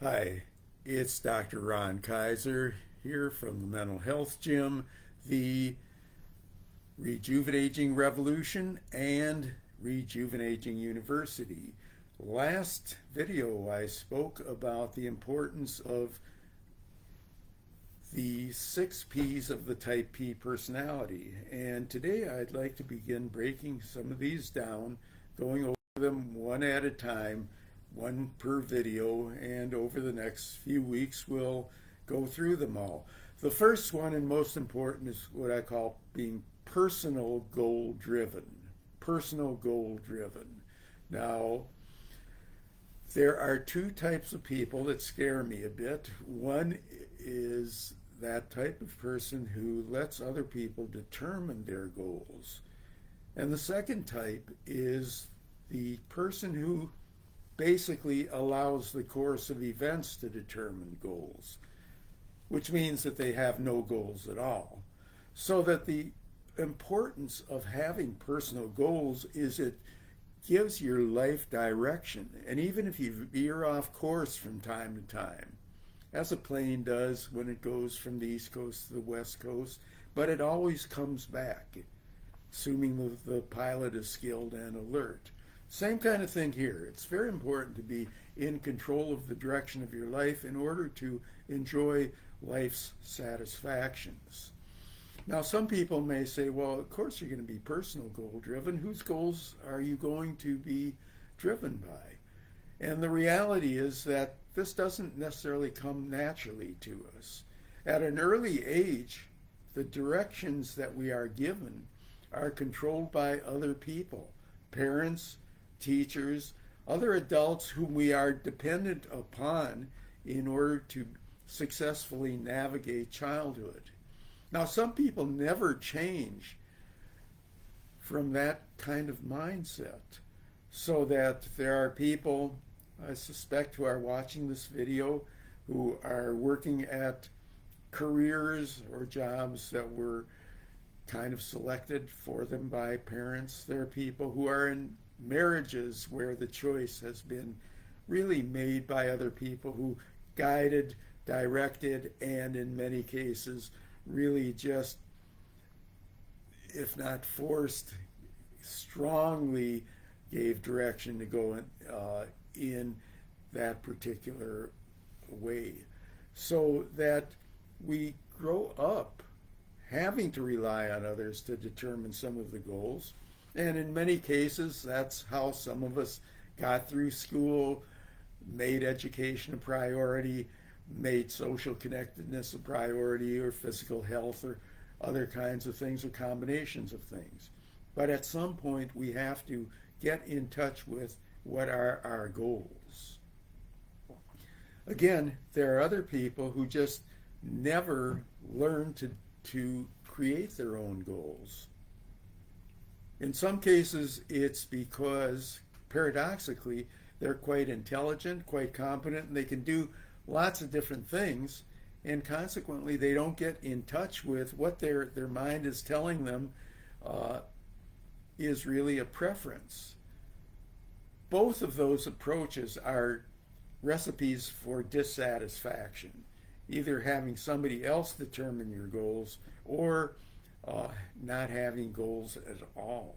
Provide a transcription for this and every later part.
Hi, it's Dr. Ron Kaiser here from the Mental Health Gym, the Rejuvenating Revolution, and Rejuvenating University. Last video, I spoke about the importance of the 6 P's of the Type P personality. And today I'd like to begin breaking some of these down, going over them one at a time, one per video, and over the next few weeks we'll go through them all. The first one and most important is what I call being personal goal driven. Personal goal driven. Now, there are two types of people that scare me a bit. One is that type of person who lets other people determine their goals. And the second type is the person who basically allows the course of events to determine goals, which means that they have no goals at all. So that the importance of having personal goals is it gives your life direction. And even if you veer off course from time to time, as a plane does when it goes from the East Coast to the West Coast, but it always comes back, assuming the pilot is skilled and alert. Same kind of thing here. It's very important to be in control of the direction of your life in order to enjoy life's satisfactions. Now, some people may say, well, of course you're going to be personal goal driven. Whose goals are you going to be driven by? And the reality is that this doesn't necessarily come naturally to us. At an early age, the directions that we are given are controlled by other people, parents, teachers, other adults whom we are dependent upon in order to successfully navigate childhood. Now, some people never change from that kind of mindset, so that there are people, I suspect, who are watching this video who are working at careers or jobs that were kind of selected for them by parents. There are people who are in marriages where the choice has been really made by other people who guided, directed, and in many cases really just, if not forced, strongly gave direction to go in that particular way. So that we grow up having to rely on others to determine some of the goals. And in many cases, that's how some of us got through school, made education a priority, made social connectedness a priority, or physical health, or other kinds of things, or combinations of things. But at some point, we have to get in touch with what are our goals. Again, there are other people who just never learn to create their own goals. In some cases, it's because, paradoxically, they're quite intelligent, quite competent, and they can do lots of different things, and consequently, they don't get in touch with what their mind is telling them is really a preference. Both of those approaches are recipes for dissatisfaction, either having somebody else determine your goals or not having goals at all.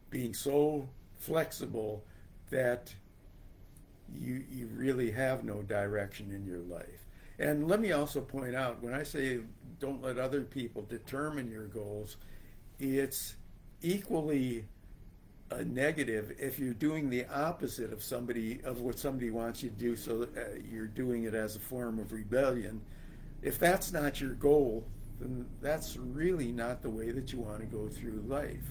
Being so flexible that you really have no direction in your life. And let me also point out, when I say don't let other people determine your goals, it's equally a negative if you're doing the opposite of what somebody wants you to do, so that you're doing it as a form of rebellion. If that's not your goal, then that's really not the way that you want to go through life.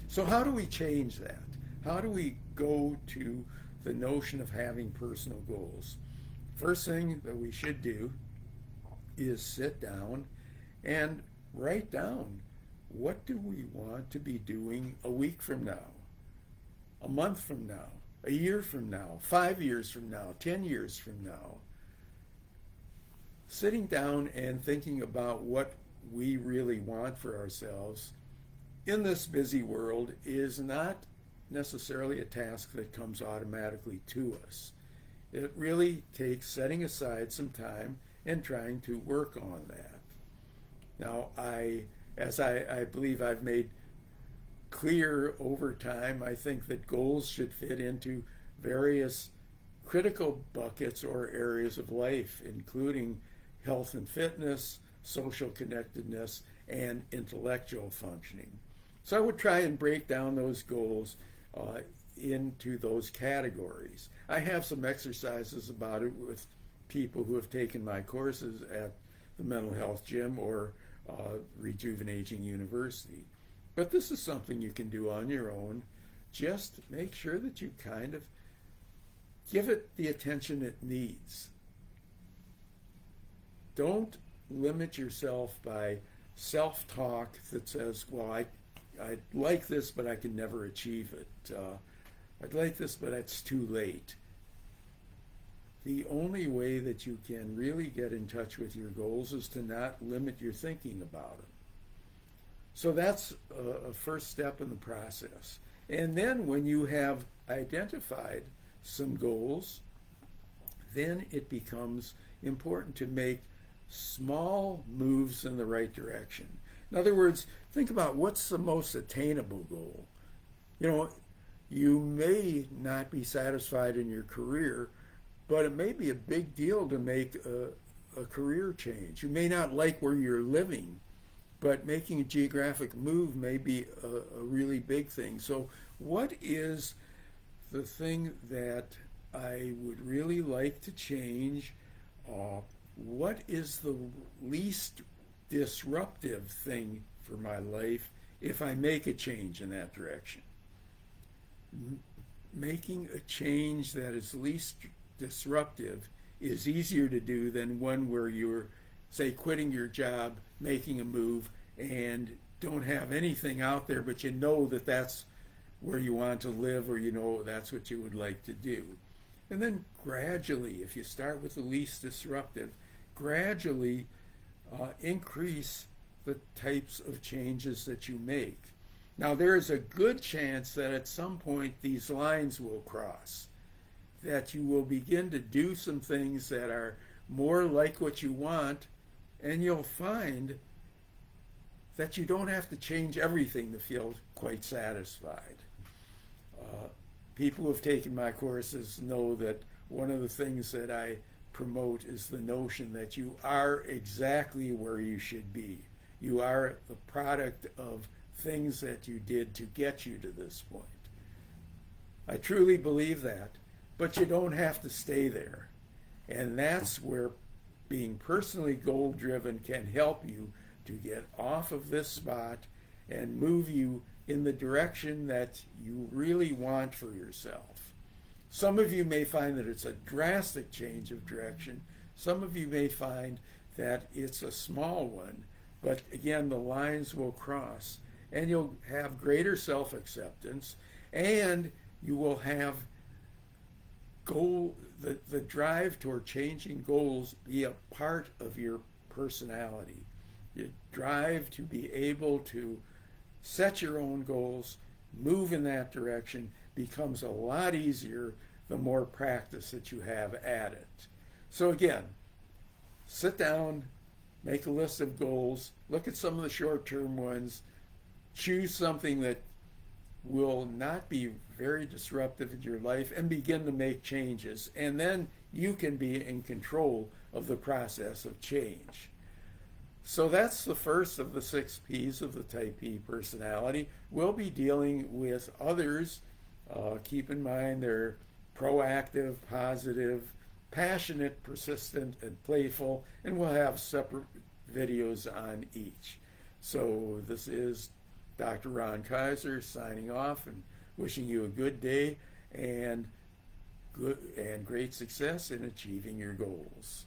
So how do we change that? How do we go to the notion of having personal goals? First thing that we should do is sit down and write down, what do we want to be doing a week from now, a month from now, a year from now, 5 years from now, 10 years from now? Sitting down and thinking about what we really want for ourselves in this busy world is not necessarily a task that comes automatically to us. It really takes setting aside some time and trying to work on that. Now, as I believe I've made clear over time, I think that goals should fit into various critical buckets or areas of life, including health and fitness, social connectedness, and intellectual functioning. So I would try and break down those goals into those categories. I have some exercises about it with people who have taken my courses at the Mental Health Gym or Rejuvenating University. But this is something you can do on your own. Just make sure that you kind of give it the attention it needs. Don't limit yourself by self-talk that says, well, I'd like this, but I can never achieve it. I'd like this, but it's too late. The only way that you can really get in touch with your goals is to not limit your thinking about them. So that's a first step in the process. And then when you have identified some goals, then it becomes important to make small moves in the right direction. In other words, think about what's the most attainable goal. You know, you may not be satisfied in your career, but it may be a big deal to make a career change. You may not like where you're living, but making a geographic move may be a really big thing. So what is the thing that I would really like to change? What is the least disruptive thing for my life if I make a change in that direction? Making a change that is least disruptive is easier to do than one where you're, say, quitting your job, making a move, and don't have anything out there, but you know that that's where you want to live, or you know that's what you would like to do. And then gradually, if you start with the least disruptive, gradually increase the types of changes that you make. Now, there is a good chance that at some point these lines will cross, that you will begin to do some things that are more like what you want, and you'll find that you don't have to change everything to feel quite satisfied. People who have taken my courses know that one of the things that I promote is the notion that you are exactly where you should be. You are the product of things that you did to get you to this point. I truly believe that, but you don't have to stay there. And that's where being personally goal-driven can help you to get off of this spot and move you in the direction that you really want for yourself. Some of you may find that it's a drastic change of direction. Some of you may find that it's a small one, but again, the lines will cross, and you'll have greater self-acceptance, and you will have the drive toward changing goals be a part of your personality. You drive to be able to set your own goals, move in that direction, becomes a lot easier the more practice that you have at it. So again, sit down, make a list of goals, look at some of the short-term ones, choose something that will not be very disruptive in your life, and begin to make changes. And then you can be in control of the process of change. So that's the first of the 6 P's of the Type P personality. We'll be dealing with others. Keep in mind they're proactive, positive, passionate, persistent, and playful, and we'll have separate videos on each. So this is Dr. Ron Kaiser signing off and wishing you a good day and great success in achieving your goals.